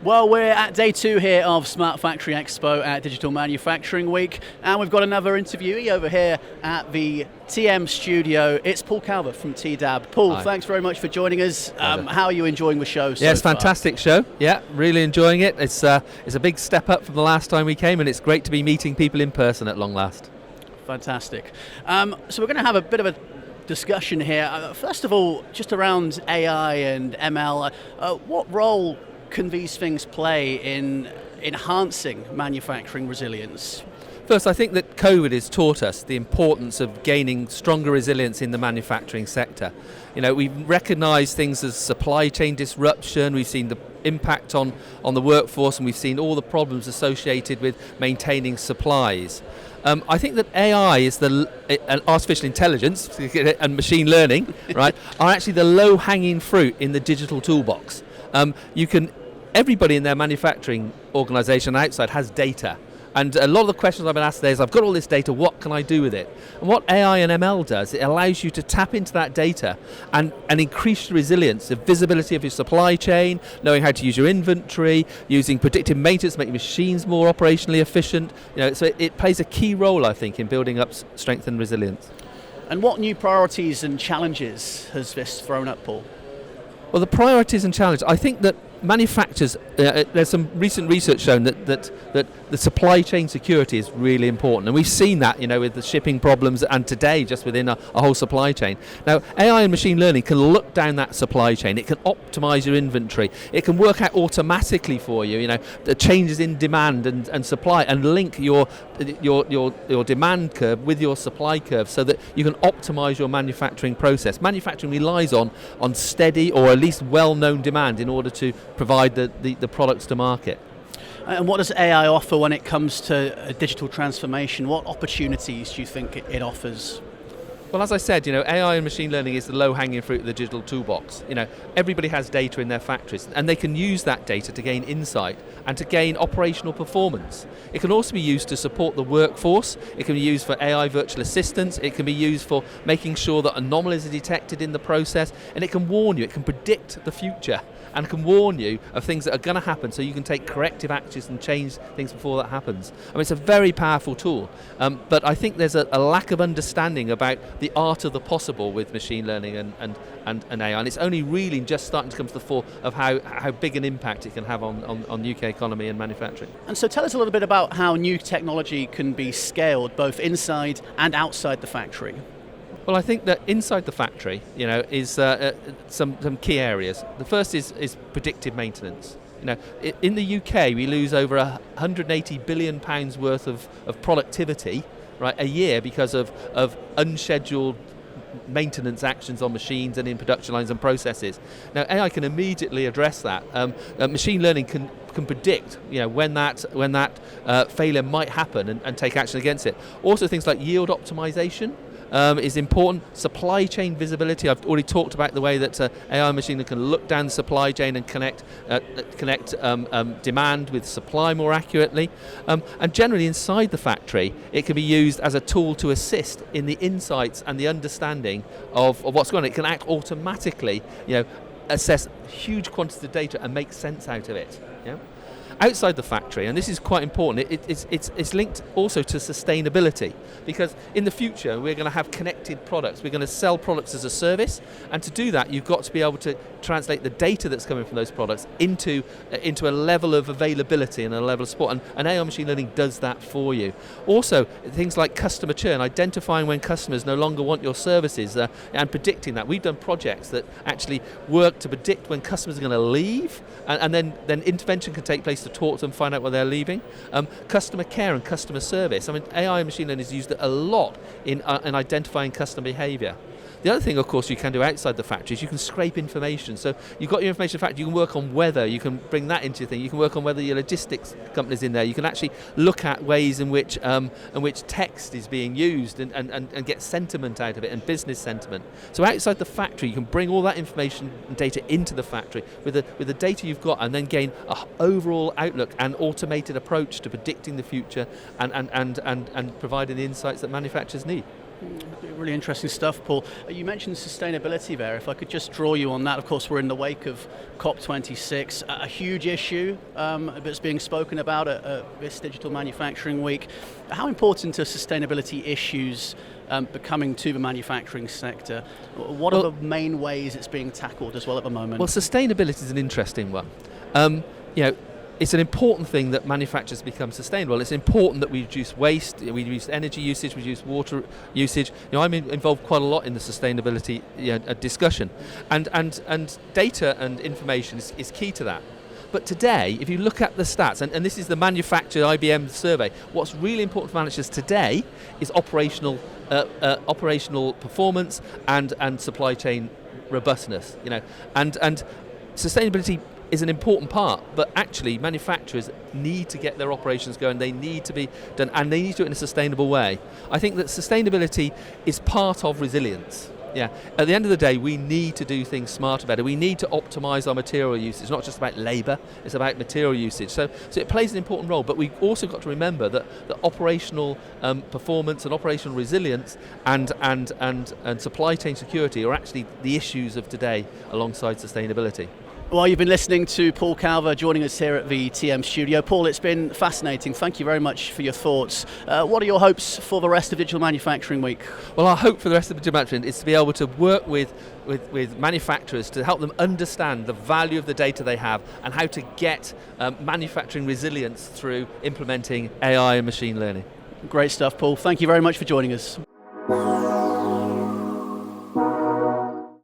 Well, we're at day 2 here of Smart Factory Expo at Digital Manufacturing Week, and we've got another interviewee over here at the TM studio. It's Paul Calver from TDAB. Paul, Hi. Thanks very much for joining us. How are you enjoying the show so Yeah, it's a far? fantastic show. Yeah, really enjoying it. It's a big step up from the last time we came, and it's great to be meeting people in person at long last. Fantastic. So we're going to have a bit of a discussion here. First of all, just around AI and ML, what role can these things play in enhancing manufacturing resilience? First, I think that COVID has taught us the importance of gaining stronger resilience in the manufacturing sector. You know, we've recognised things as supply chain disruption, we've seen the impact on the workforce, and we've seen all the problems associated with maintaining supplies. I think that AI and artificial intelligence and machine learning, right, are actually the low-hanging fruit in the digital toolbox. Everybody in their manufacturing organisation outside has data. And a lot of the questions I've been asked today is, I've got all this data, what can I do with it? And what AI and ML does, it allows you to tap into that data and increase the resilience, the visibility of your supply chain, knowing how to use your inventory, using predictive maintenance to make your machines more operationally efficient. You know, so it plays a key role, I think, in building up strength and resilience. And what new priorities and challenges has this thrown up, Paul? Well, the priorities and challenges, I think that manufacturers, there's some recent research shown that the supply chain security is really important, and we've seen that, you know, with the shipping problems and today just within a whole supply chain. Now, AI and machine learning can look down that supply chain, it can optimize your inventory, it can work out automatically for you, you know, the changes in demand and supply, and link your demand curve with your supply curve so that you can optimize your manufacturing process. Manufacturing relies on steady or at least well-known demand in order to provide the products to market. And what does AI offer when it comes to digital transformation? What opportunities do you think it offers? Well, as I said, you know, AI and machine learning is the low-hanging fruit of the digital toolbox. You know, everybody has data in their factories, and they can use that data to gain insight and to gain operational performance. It can also be used to support the workforce. It can be used for AI virtual assistants. It can be used for making sure that anomalies are detected in the process, and it can warn you. It can predict the future and can warn you of things that are going to happen, so you can take corrective actions and change things before that happens. I mean, it's a very powerful tool, but I think there's a lack of understanding about the art of the possible with machine learning and AI, and it's only really just starting to come to the fore of how big an impact it can have on the UK economy and manufacturing. And so tell us a little bit about how new technology can be scaled both inside and outside the factory. Well, I think that inside the factory, you know, is some key areas. The first is predictive maintenance. You know, in the UK, we lose over £180 billion worth of productivity, right, a year because of unscheduled maintenance actions on machines and in production lines and processes. Now, AI can immediately address that. Machine learning can predict, you know, when that failure might happen and take action against it. Also, things like yield optimization is important. Supply chain visibility. I've already talked about the way that AI machine can look down the supply chain and connect demand with supply more accurately. And generally inside the factory, it can be used as a tool to assist in the insights and the understanding of what's going on. It can act automatically, you know, assess huge quantities of data and make sense out of it. Yeah? Outside the factory, and this is quite important, it's linked also to sustainability, because in the future we're going to have connected products, we're going to sell products as a service, and to do that you've got to be able to translate the data that's coming from those products into a level of availability and a level of support, and AI machine learning does that for you. Also, things like customer churn, identifying when customers no longer want your services and predicting that. We've done projects that actually work to predict when customers are going to leave, and then intervention can take place to talk to them, find out why they're leaving. Customer care and customer service. I mean, AI and machine learning is used a lot in identifying customer behaviour. The other thing, of course, you can do outside the factory is you can scrape information. So you've got your information in the factory, you can work on weather, you can bring that into your thing, you can work on whether your logistics company's in there, you can actually look at ways in which text is being used and get sentiment out of it, and business sentiment. So outside the factory, you can bring all that information and data into the factory with the data you've got, and then gain an overall outlook and automated approach to predicting the future and providing the insights that manufacturers need. Really interesting stuff, Paul. You mentioned sustainability there. If I could just draw you on that, of course, we're in the wake of COP26, a huge issue that's being spoken about at this Digital Manufacturing Week. How important are sustainability issues becoming to the manufacturing sector? What are the main ways it's being tackled as well at the moment? Well, sustainability is an interesting one. It's an important thing that manufacturers become sustainable. It's important that we reduce waste, we reduce energy usage, we reduce water usage. I'm involved quite a lot in the sustainability discussion, and data and information is key to that. But today, if you look at the stats, and this is the manufacturer IBM survey, what's really important for managers today is operational performance and supply chain robustness. And sustainability is an important part, but actually manufacturers need to get their operations going, they need to be done, and they need to do it in a sustainable way. I think that sustainability is part of resilience. At the end of the day, we need to do things smarter, better. We need to optimize our material usage. It's not just about labor, it's about material usage. So it plays an important role, but we've also got to remember that the operational performance and operational resilience and supply chain security are actually the issues of today alongside sustainability. Well, you've been listening to Paul Calver joining us here at the TM studio. Paul, it's been fascinating. Thank you very much for your thoughts. What are your hopes for the rest of Digital Manufacturing Week? Well, our hope for the rest of Digital Manufacturing is to be able to work with manufacturers to help them understand the value of the data they have and how to get manufacturing resilience through implementing AI and machine learning. Great stuff, Paul. Thank you very much for joining us.